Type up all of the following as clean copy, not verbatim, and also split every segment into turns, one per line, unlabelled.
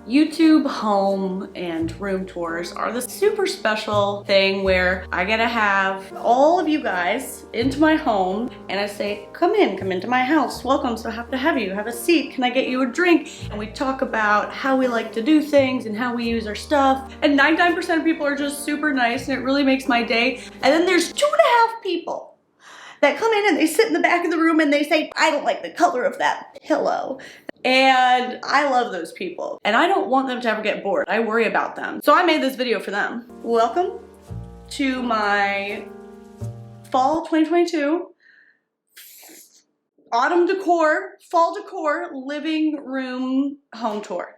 YouTube home and room tours are the super special thing where I get to have all of you guys into my home and I say, come into my house, welcome, so happy to have you, have a seat, can I get you a drink? And we talk about how we like to do things and how we use our stuff. And 99% of people are just super nice and it really makes my day. And then there's 2.5 people that come in and they sit in the back of the room and they say, I don't like the color of that pillow. And I love those people. And I don't want them to ever get bored. I worry about them. So I made this video for them. Welcome to my fall 2022 autumn decor, fall decor living room home tour.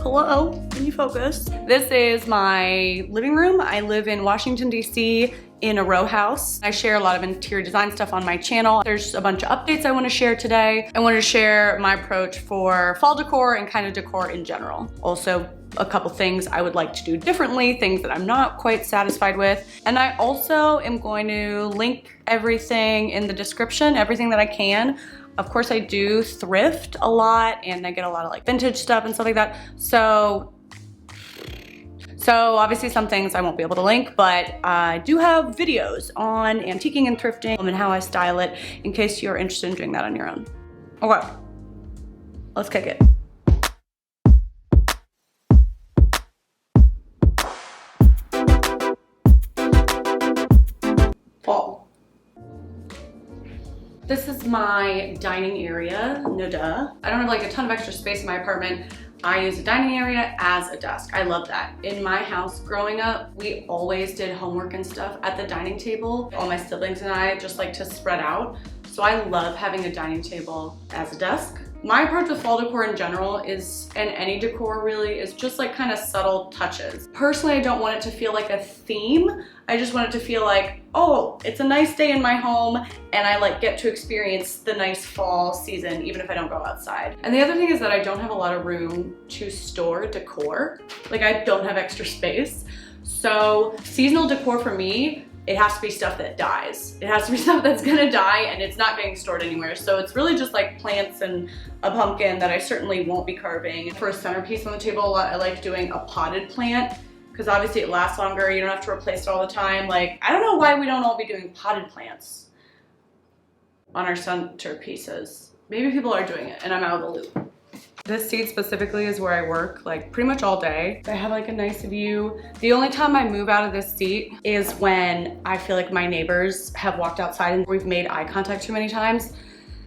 Hello, can you focus? This is my living room. I live in Washington, D.C. in a row house. I share a lot of interior design stuff on my channel. There's a bunch of updates I want to share today. I want to share my approach for fall decor and kind of decor in general. Also, a couple things I would like to do differently, things that I'm not quite satisfied with. And I also am going to link everything in the description, everything that I can. Of course, I do thrift a lot and I get a lot of like vintage stuff and stuff like that. So obviously some things I won't be able to link, but I do have videos on antiquing and thrifting and how I style it in case you're interested in doing that on your own. Okay, let's kick it. Fall. This is my dining area, no duh. I don't have like a ton of extra space in my apartment. I use a dining area as a desk. I love that. In my house growing up, we always did homework and stuff at the dining table. All my siblings and I just like to spread out. So I love having a dining table as a desk. My approach with fall decor in general is, and any decor really, is just like kind of subtle touches. Personally, I don't want it to feel like a theme. I just want it to feel like, oh, it's a nice day in my home and I like get to experience the nice fall season even if I don't go outside. And the other thing is that I don't have a lot of room to store decor. Like I don't have extra space. So seasonal decor for me, it has to be stuff that dies. It has to be stuff that's gonna die and it's not getting stored anywhere. So it's really just like plants and a pumpkin that I certainly won't be carving. For a centerpiece on the table, I like doing a potted plant because obviously it lasts longer. You don't have to replace it all the time. Like, I don't know why we don't all be doing potted plants on our centerpieces. Maybe people are doing it and I'm out of the loop. This seat specifically is where I work like pretty much all day. I have like a nice view. The only time I move out of this seat is when I feel like my neighbors have walked outside and we've made eye contact too many times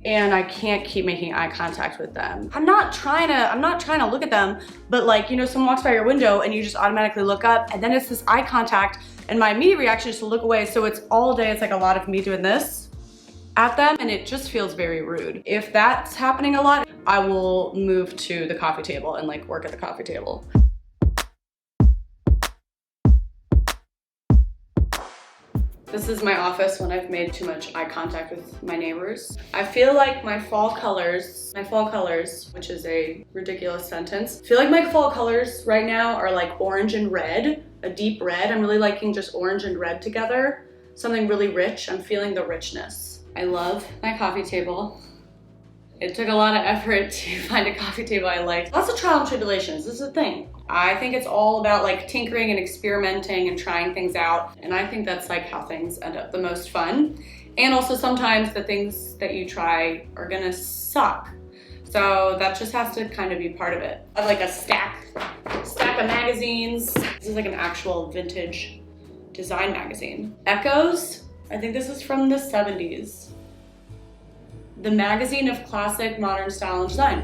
and I can't keep making eye contact with them. I'm not trying to look at them, but like, you know, someone walks by your window and you just automatically look up and then it's this eye contact and my immediate reaction is to look away. So it's all day, it's like a lot of me doing this at them and it just feels very rude. If that's happening a lot, I will move to the coffee table and like work at the coffee table. This is my office when I've made too much eye contact with my neighbors. I feel like my fall colors, which is a ridiculous sentence. I feel like my fall colors right now are like orange and red, a deep red. I'm really liking just orange and red together. Something really rich. I'm feeling the richness. I love my coffee table. It took a lot of effort to find a coffee table I liked. Lots of trial and tribulations, this is a thing. I think it's all about like tinkering and experimenting and trying things out. And I think that's like how things end up the most fun. And also sometimes the things that you try are gonna suck. So that just has to kind of be part of it. I have like a stack of magazines. This is like an actual vintage design magazine. Echoes, I think this is from the 70s. The magazine of classic modern style and design.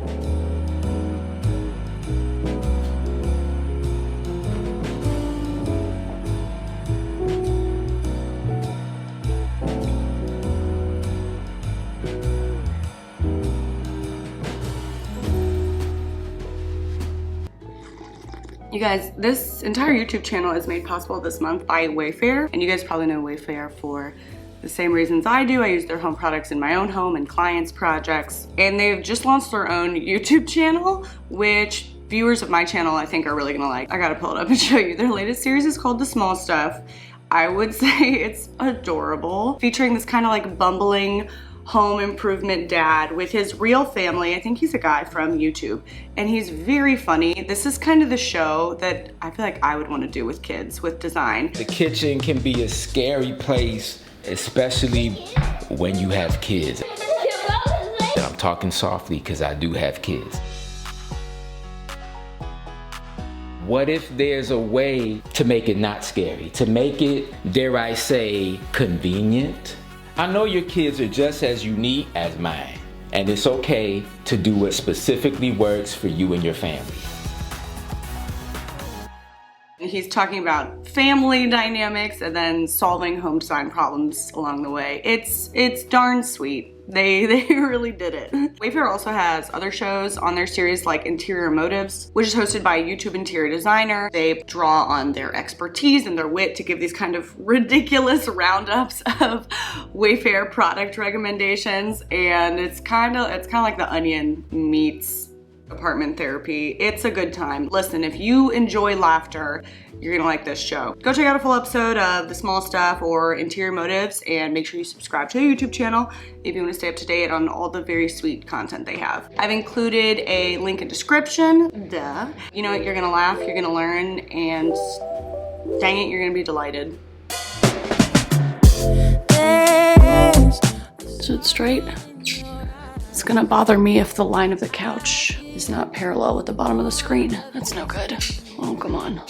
You guys, this entire YouTube channel is made possible this month by Wayfair, and you guys probably know Wayfair for the same reasons I do. I use their home products in my own home and clients' projects, and they've just launched their own YouTube channel, which viewers of my channel I think are really gonna like. I gotta pull it up and show you. Their latest series is called The Small Stuff. I would say it's adorable, featuring this kind of like bumbling home improvement dad with his real family. I think he's a guy from YouTube, and he's very funny. This is kind of the show that I feel like I would want to do with kids, with design.
The kitchen can be a scary place, especially when you have kids. I'm talking softly because I do have kids. What if there's a way to make it not scary, to make it, dare I say, convenient? I know your kids are just as unique as mine, and it's okay to do what specifically works for you and your family.
He's talking about family dynamics and then solving home design problems along the way. It's darn sweet. They really did it. Wayfair also has other shows on their series like Interior Motives, which is hosted by a YouTube interior designer. They draw on their expertise and their wit to give these kind of ridiculous roundups of Wayfair product recommendations, and it's kind of like The Onion meets apartment therapy. It's a good time. Listen, if you enjoy laughter, you're gonna like this show. Go check out a full episode of The Small Stuff or Interior Motives, and make sure you subscribe to their YouTube channel if you want to stay up to date on all the very sweet content they have. I've included a link in description. Duh. You know what? You're gonna laugh, you're gonna learn, and dang it, you're gonna be delighted. Is it straight? It's gonna bother me if the line of the couch is not parallel with the bottom of the screen. That's no good. Oh, come on.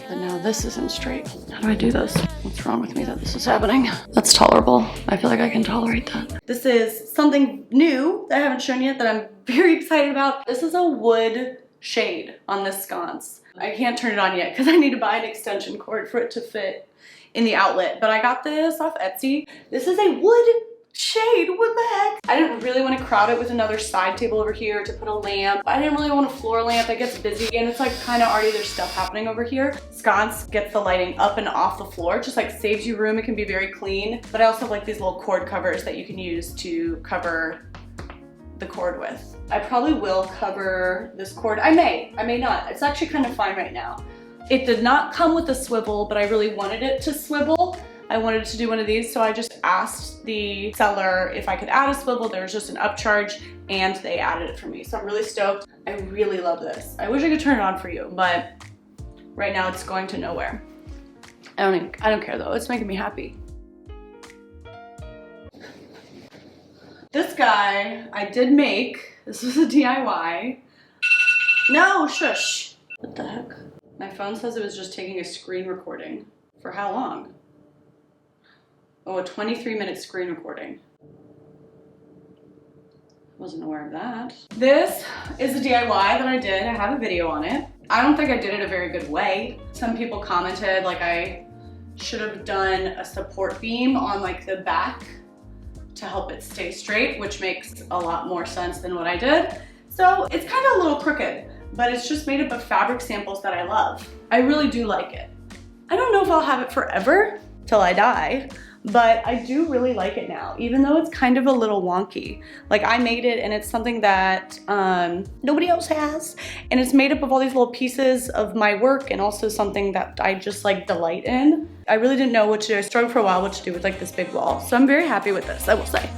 But now this isn't straight. How do I do this? What's wrong with me that this is happening? That's tolerable. I feel like I can tolerate that. This is something new that I haven't shown yet that I'm very excited about. This is a wood shade on this sconce. I can't turn it on yet because I need to buy an extension cord for it to fit in the outlet. But I got this off Etsy. This is a wood shade. What the heck? I didn't really want to crowd it with another side table over here to put a lamp. I didn't really want a floor lamp that gets busy, and it's like kind of already there's stuff happening over here. Sconce gets the lighting up and off the floor, just like saves you room. It can be very clean, but I also have like these little cord covers that you can use to cover the cord with. I probably will cover this cord. I may not. It's actually kind of fine right now. It did not come with a swivel, but I really wanted it to swivel. I wanted to do one of these, so I just asked the seller if I could add a swivel. There was just an upcharge, and they added it for me. So I'm really stoked. I really love this. I wish I could turn it on for you, but right now it's going to nowhere. I don't care though. It's making me happy. This guy I did make. This was a DIY. No, shush. What the heck? My phone says it was just taking a screen recording. For how long? Oh, a 23-minute screen recording. Wasn't aware of that. This is a DIY that I did. I have a video on it. I don't think I did it a very good way. Some people commented like I should have done a support beam on like the back to help it stay straight, which makes a lot more sense than what I did. So it's kind of a little crooked, but it's just made up of fabric samples that I love. I really do like it. I don't know if I'll have it forever till I die, but I do really like it now, even though it's kind of a little wonky. Like I made it, and it's something that nobody else has, and it's made up of all these little pieces of my work, and also something that I just like delight in. I really didn't know what to do. I struggled for a while what to do with like this big wall, so I'm very happy with this, I will say.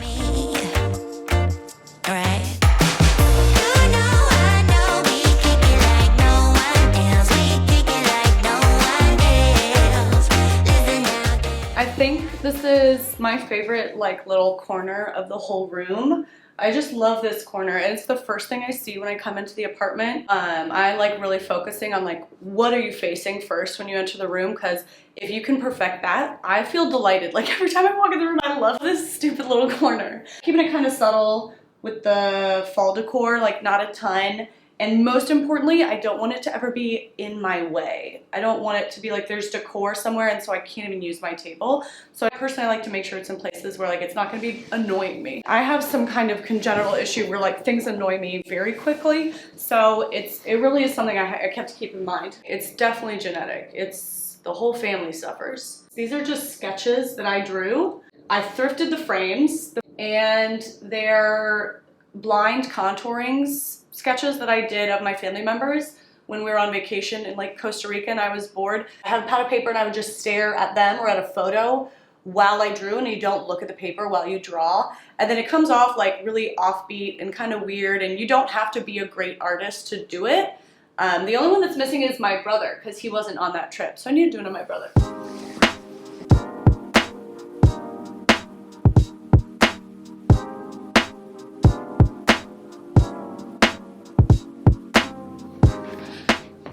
I think this is my favorite like little corner of the whole room. I just love this corner, and it's the first thing I see when I come into the apartment. I like really focusing on like what are you facing first when you enter the room, because if you can perfect that, I feel delighted. Like every time I walk in the room, I love this stupid little corner. Keeping it kind of subtle with the fall decor, like not a ton. And most importantly, I don't want it to ever be in my way. I don't want it to be like there's decor somewhere and so I can't even use my table. So I personally like to make sure it's in places where like it's not gonna be annoying me. I have some kind of congenital issue where like things annoy me very quickly. So it really is something I have to keep in mind. It's definitely genetic. It's the whole family suffers. These are just sketches that I drew. I thrifted the frames, and they're blind contouring sketches that I did of my family members when we were on vacation in like Costa Rica and I was bored. I had a pad of paper and I would just stare at them or at a photo while I drew, and you don't look at the paper while you draw. And then it comes off like really offbeat and kind of weird, and you don't have to be a great artist to do it. The only one that's missing is my brother, because he wasn't on that trip. So I need to do it on my brother.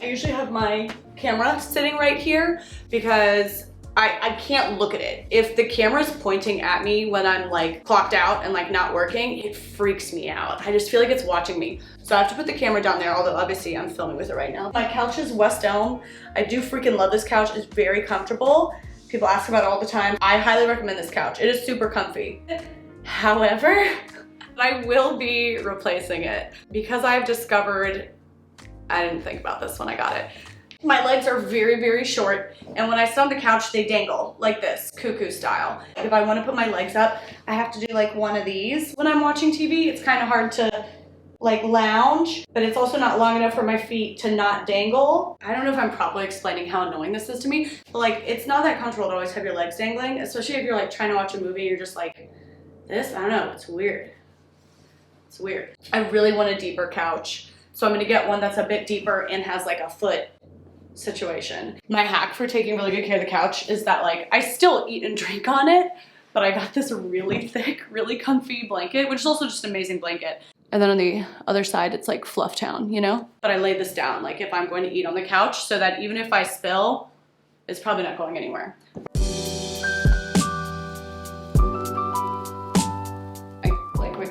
I usually have my camera sitting right here because I can't look at it. If the camera's pointing at me when I'm like clocked out and like not working, it freaks me out. I just feel like it's watching me. So I have to put the camera down there, although obviously I'm filming with it right now. My couch is West Elm. I do freaking love this couch. It's very comfortable. People ask about it all the time. I highly recommend this couch. It is super comfy. However, I will be replacing it because I've discovered, I didn't think about this when I got it. My legs are very, very short, and when I sit on the couch, they dangle like this, cuckoo style. If I want to put my legs up, I have to do like one of these. When I'm watching TV, it's kind of hard to like lounge, but it's also not long enough for my feet to not dangle. I don't know if I'm properly explaining how annoying this is to me, but like it's not that comfortable to always have your legs dangling, especially if you're like trying to watch a movie and you're just like, this, I don't know, it's weird. It's weird. I really want a deeper couch, so I'm gonna get one that's a bit deeper and has like a foot situation. My hack for taking really good care of the couch is that like I still eat and drink on it, but I got this really thick, really comfy blanket, which is also just an amazing blanket. And then on the other side, it's like Fluff Town, you know? But I laid this down like if I'm going to eat on the couch so that even if I spill, it's probably not going anywhere. I like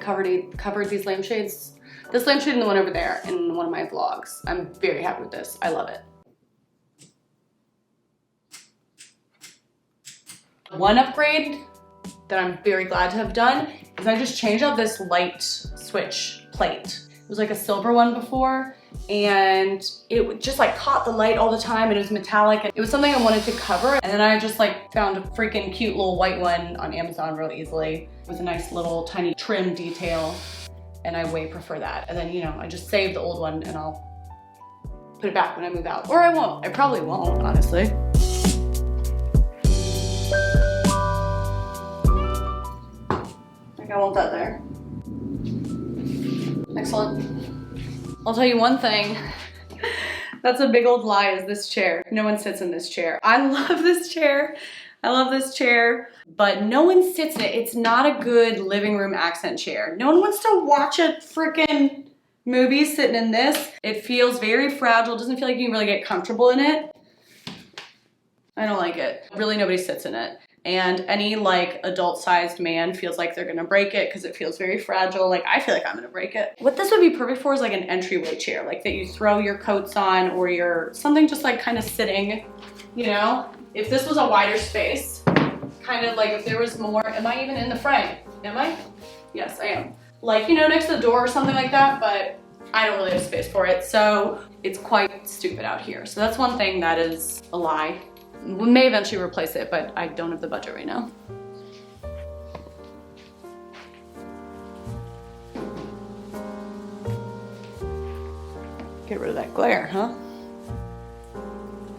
covered these lampshades. This lampshade and the one over there in one of my vlogs. I'm very happy with this. I love it. One upgrade that I'm very glad to have done is I just changed out this light switch plate. It was like a silver one before, and it just like caught the light all the time, and it was metallic, and it was something I wanted to cover. And then I just like found a freaking cute little white one on Amazon real easily. It was a nice little tiny trim detail, and I way prefer that. And then, you know, I just saved the old one and I'll put it back when I move out. Or I won't. I probably won't, honestly. I want that there. Excellent. I'll tell you one thing. That's a big old lie, is this chair. No one sits in this chair. I love this chair. I love this chair, but no one sits in it. It's not a good living room accent chair. No one wants to watch a freaking movie sitting in this. It feels very fragile. It doesn't feel like you can really get comfortable in it. I don't like it. Really, nobody sits in it. And any like adult-sized man feels like they're gonna break it because it feels very fragile. Like I feel like I'm gonna break it. What this would be perfect for is like an entryway chair, like that you throw your coats on, or your something just like kind of sitting, you know? If this was a wider space, kind of like if there was more, am I even in the frame? Am I? Yes, I am. Like, you know, next to the door or something like that, but I don't really have space for it. So it's quite stupid out here. So that's one thing that is a lie. We may eventually replace it, but I don't have the budget right now. Get rid of that glare, huh?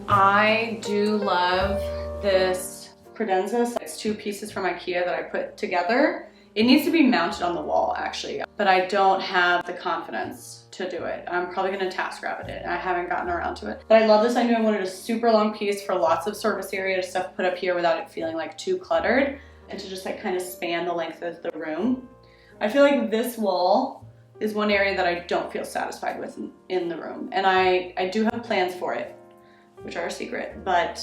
I do love this credenza. It's two pieces from IKEA that I put together. It needs to be mounted on the wall, actually, but I don't have the confidence to do it. I'm probably gonna TaskRabbit it. I haven't gotten around to it. But I love this. I knew I wanted a super long piece for lots of surface area stuff put up here without it feeling like too cluttered, and to just like kind of span the length of the room. I feel like this wall is one area that I don't feel satisfied with in the room. And I do have plans for it, which are a secret, but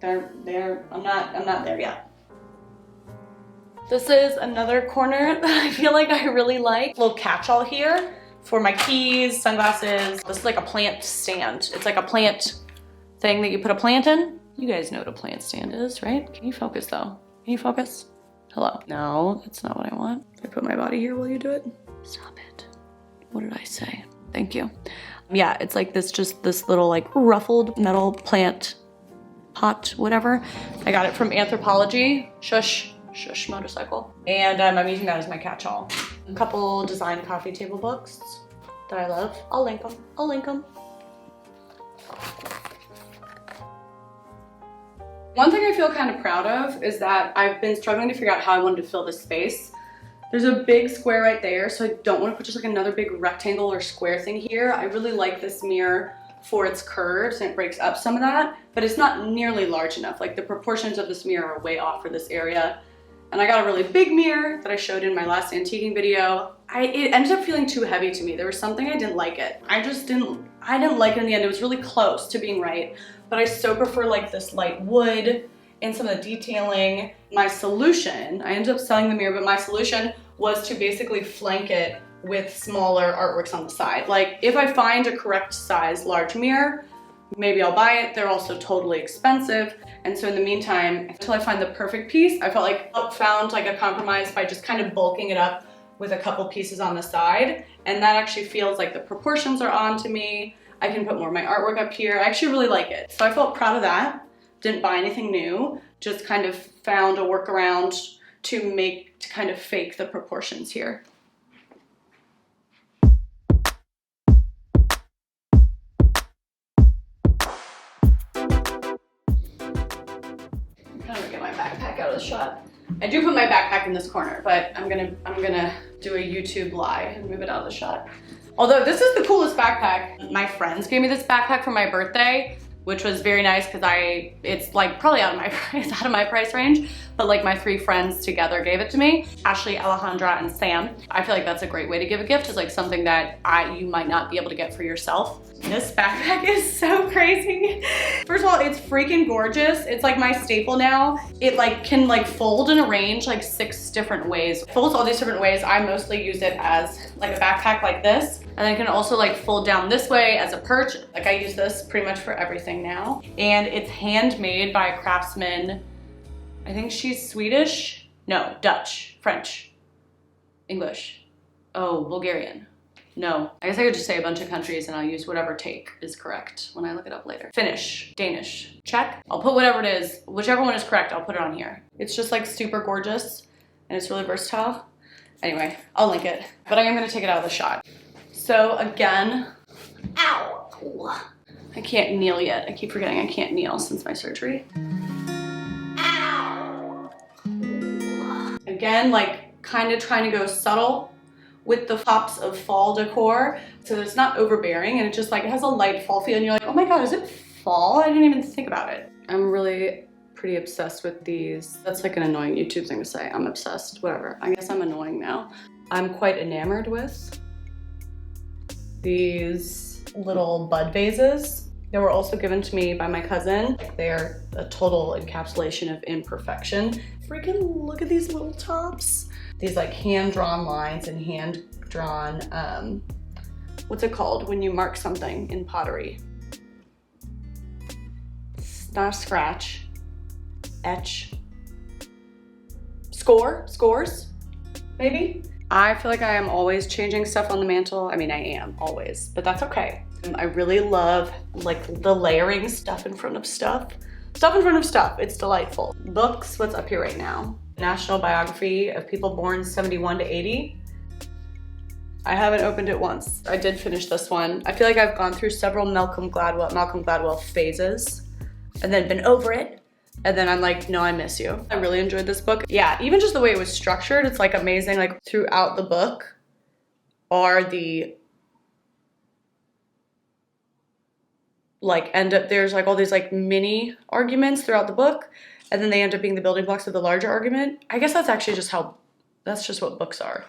I'm not there yet. This is another corner that I feel like I really like. Little catch-all here for my keys, sunglasses. This is like a plant stand. It's like a plant thing that you put a plant in. You guys know what a plant stand is, right? Can you focus though? Can you focus? Hello? No, that's not what I want. I put my body here while you do it. Stop it. What did I say? Thank you. Yeah, it's like this, just this little like ruffled metal plant pot, whatever. I got it from Anthropology. Shush motorcycle. And I'm using that as my catch-all. A couple design coffee table books that I love. I'll link them. One thing I feel kind of proud of is that I've been struggling to figure out how I wanted to fill this space. There's a big square right there, so I don't want to put just like another big rectangle or square thing here. I really like this mirror for its curves and it breaks up some of that, but it's not nearly large enough. Like the proportions of this mirror are way off for this area. And I got a really big mirror that I showed in my last antiquing video. It ended up feeling too heavy to me. There was something I didn't like it. I didn't like it in the end. It was really close to being right, but I so prefer like this light wood and some of the detailing. My solution, I ended up selling the mirror, but my solution was to basically flank it with smaller artworks on the side. Like if I find a correct size large mirror, maybe I'll buy it. They're also totally expensive. And so in the meantime, until I find the perfect piece, I felt like I found like a compromise by just kind of bulking it up with a couple pieces on the side. And that actually feels like the proportions are on to me. I can put more of my artwork up here. I actually really like it. So I felt proud of that. Didn't buy anything new, just kind of found a workaround to kind of fake the proportions here. I'm gonna get my backpack out of the shot. I do put my backpack in this corner, but I'm gonna do a YouTube live and move it out of the shot. Although this is the coolest backpack. My friends gave me this backpack for my birthday, which was very nice because it's like probably out of my price range, but like my 3 friends together gave it to me. Ashley, Alejandra, and Sam. I feel like that's a great way to give a gift, is like something that you might not be able to get for yourself. This backpack is so crazy. First of all, it's freaking gorgeous. It's like my staple now. It like can like fold and arrange like 6 different ways. It folds all these different ways. I mostly use it as like a backpack like this. And then it can also like fold down this way as a perch. Like I use this pretty much for everything now. And it's handmade by a craftsman. I think she's Swedish. No, Dutch, French, English. Oh, Bulgarian. No, I guess I could just say a bunch of countries and I'll use whatever take is correct when I look it up later. Finnish, Danish, Czech. I'll put whatever it is, whichever one is correct, I'll put it on here. It's just like super gorgeous and it's really versatile. Anyway, I'll link it, but I am gonna take it out of the shot. So again, ow, I can't kneel yet. I keep forgetting I can't kneel since my surgery. Ow. Again, like kind of trying to go subtle with the pops of fall decor so that it's not overbearing and it just like it has a light fall feel and you're like, oh my god, is it fall? I didn't even think about it. I'm really pretty obsessed with these. That's like an annoying YouTube thing to say. I'm obsessed, whatever. I guess I'm annoying now. I'm quite enamored with these little bud vases. They were also given to me by my cousin. They're a total encapsulation of imperfection. Freaking look at these little tops. These like hand-drawn lines and hand-drawn, what's it called when you mark something in pottery? It's not a scratch, etch, scores, maybe? I feel like I am always changing stuff on the mantle. I mean, I am always, but that's okay. I really love like the layering stuff in front of stuff. Stuff in front of stuff, it's delightful. Books, what's up here right now? National Biography of People Born 71 to 80. I haven't opened it once. I did finish this one. I feel like I've gone through several Malcolm Gladwell phases and then been over it. And then I'm like, no, I miss you. I really enjoyed this book. Yeah, even just the way it was structured, it's like amazing. Like throughout the book are the like there's like all these like mini arguments throughout the book. And then they end up being the building blocks of the larger argument. I guess that's actually that's just what books are.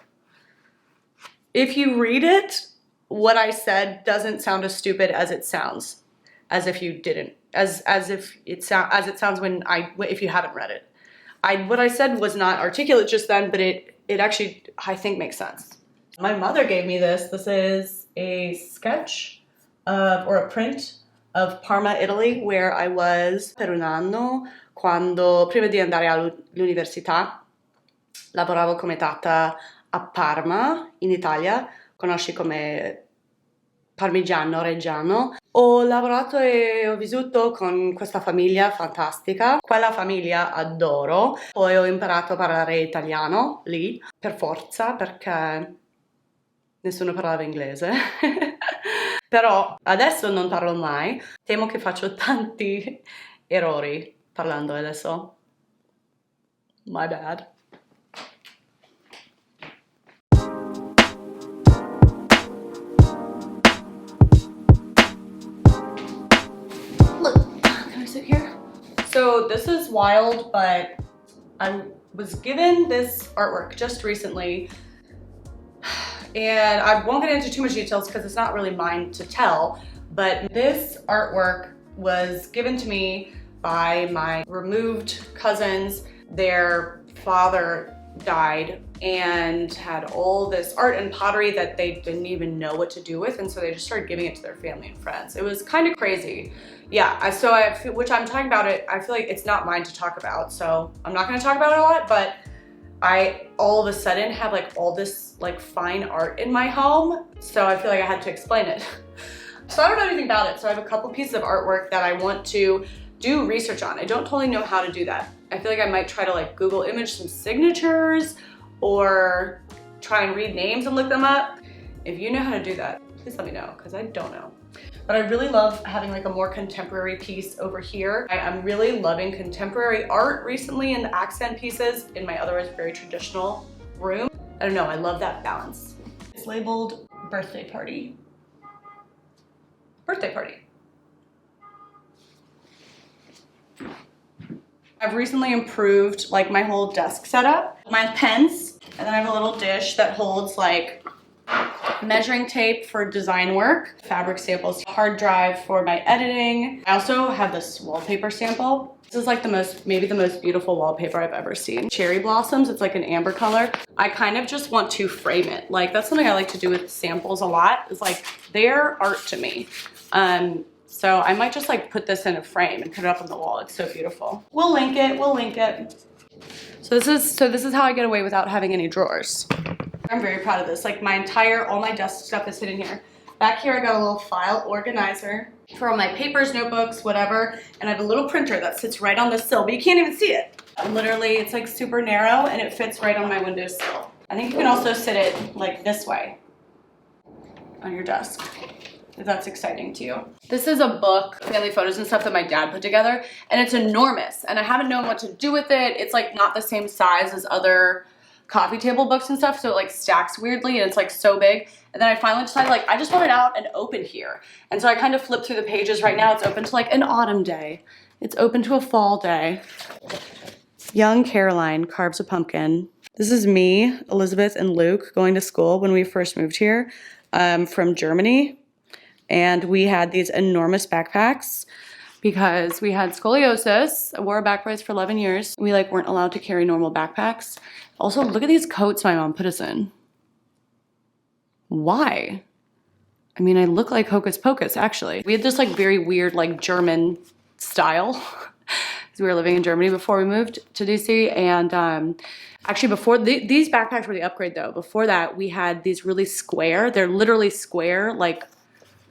If you read it, what I said doesn't sound as stupid as it sounds, as if you didn't, as it sounds if you haven't read it. What I said was not articulate just then, but it actually, I think, makes sense. My mother gave me this. This is a sketch or a print of Parma, Italy, where I was per un anno. Quando, prima di andare all'università, lavoravo come tata a Parma, in Italia, conosci come parmigiano reggiano. Ho lavorato e ho vissuto con questa famiglia fantastica. Quella famiglia adoro. Poi ho imparato a parlare italiano lì, per forza, perché nessuno parlava inglese. Però adesso non parlo mai, temo che faccio tanti errori parlando adesso. My bad. Look, can I sit here? So this is wild, but I was given this artwork just recently, and I won't get into too much details because it's not really mine to tell, but this artwork was given to me by my removed cousins. Their father died and had all this art and pottery that they didn't even know what to do with, and so they just started giving it to their family and friends. It was kind of crazy. Yeah, which I'm talking about it, I feel like it's not mine to talk about, so I'm not gonna talk about it a lot, but I all of a sudden have like all this like fine art in my home, so I feel like I had to explain it. So I don't know anything about it, so I have a couple pieces of artwork that I want to do research on. I don't totally know how to do that. I feel like I might try to like Google image some signatures or try and read names and look them up. If you know how to do that, please let me know, because I don't know. But I really love having like a more contemporary piece over here. I'm really loving contemporary art recently in the accent pieces in my otherwise very traditional room. I don't know, I love that balance. It's labeled birthday party. Birthday party. I've recently improved like my whole desk setup. My pens, and then I have a little dish that holds like measuring tape for design work, fabric samples, hard drive for my editing. I also have this wallpaper sample. This is like maybe the most beautiful wallpaper I've ever seen. Cherry blossoms, it's like an amber color. I kind of just want to frame it. Like that's something I like to do with samples a lot. It's like they're art to me. So I might just like put this in a frame and put it up on the wall. It's so beautiful. We'll link it. So this is how I get away without having any drawers. I'm very proud of this. Like all my desk stuff is hidden here. Back here I got a little file organizer for all my papers, notebooks, whatever. And I have a little printer that sits right on the sill, but you can't even see it. Literally, it's like super narrow and it fits right on my windowsill. I think you can also sit it like this way on your desk, if that's exciting to you. This is a book, family photos and stuff that my dad put together, and it's enormous, and I haven't known what to do with it. It's like not the same size as other coffee table books and stuff, so it like stacks weirdly, and it's like so big. And then I finally decided like, I just want it out and open here. And so I kind of flipped through the pages. Right now it's open to like an autumn day. It's open to a fall day. Young Caroline carves a pumpkin. This is me, Elizabeth, and Luke going to school when we first moved here from Germany. And we had these enormous backpacks because we had scoliosis. I wore a back brace for 11 years. We like weren't allowed to carry normal backpacks. Also, look at these coats my mom put us in. Why? I mean, I look like Hocus Pocus, actually. We had this like very weird like German style because we were living in Germany before we moved to DC. And actually before these backpacks were the upgrade though. Before that, we had these really square, they're literally square, like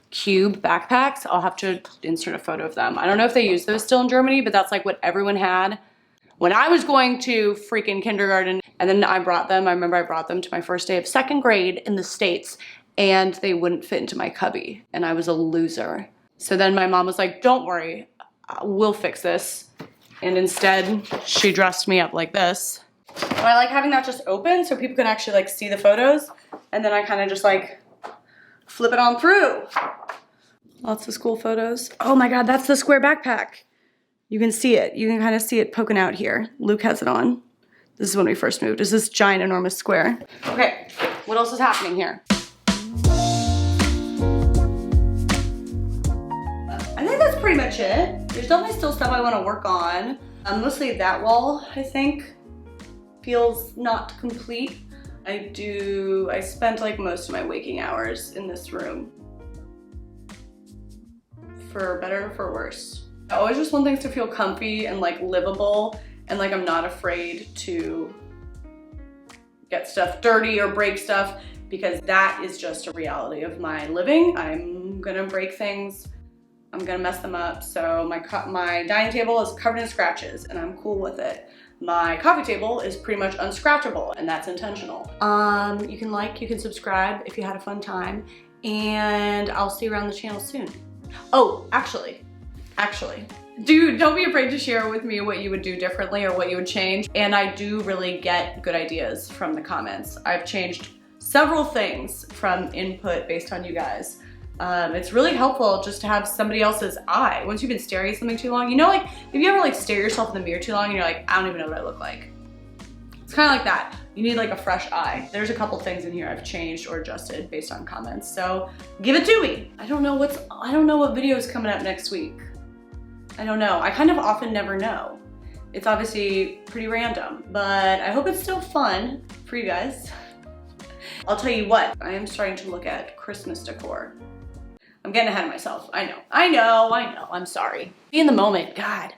cube backpacks. I'll have to insert a photo of them. I don't know if they use those still in Germany, but that's like what everyone had when I was going to freaking kindergarten. And then I remember I brought them to my first day of second grade in the States, and they wouldn't fit into my cubby, and I was a loser. So then my mom was like, don't worry, we'll fix this. And instead she dressed me up like this. But I like having that just open so people can actually like see the photos, and then I kind of just like flip it on through. Lots of school photos. Oh my God, that's the square backpack. You can see it. You can kind of see it poking out here. Luke has it on. This is when we first moved. It's this giant, enormous square. Okay, what else is happening here? I think that's pretty much it. There's definitely still stuff I want to work on. Mostly that wall, I think, feels not complete. I spent like most of my waking hours in this room. For better or for worse. I always just want things to feel comfy and like livable, and like I'm not afraid to get stuff dirty or break stuff, because that is just a reality of my living. I'm gonna break things, I'm gonna mess them up. So my dining table is covered in scratches and I'm cool with it. My coffee table is pretty much unscratchable, and that's intentional. You can subscribe if you had a fun time, and I'll see you around the channel soon. Oh, actually, dude, don't be afraid to share with me what you would do differently or what you would change. And I do really get good ideas from the comments. I've changed several things from input based on you guys. It's really helpful just to have somebody else's eye. Once you've been staring at something too long, you know, like, if you ever like stare yourself in the mirror too long and you're like, I don't even know what I look like. It's kind of like that. You need like a fresh eye. There's a couple things in here I've changed or adjusted based on comments. So give it to me. I don't know what video is coming up next week. I don't know. I kind of often never know. It's obviously pretty random, but I hope it's still fun for you guys. I'll tell you what, I am starting to look at Christmas decor. I'm getting ahead of myself. I know. I'm sorry. Be in the moment, God.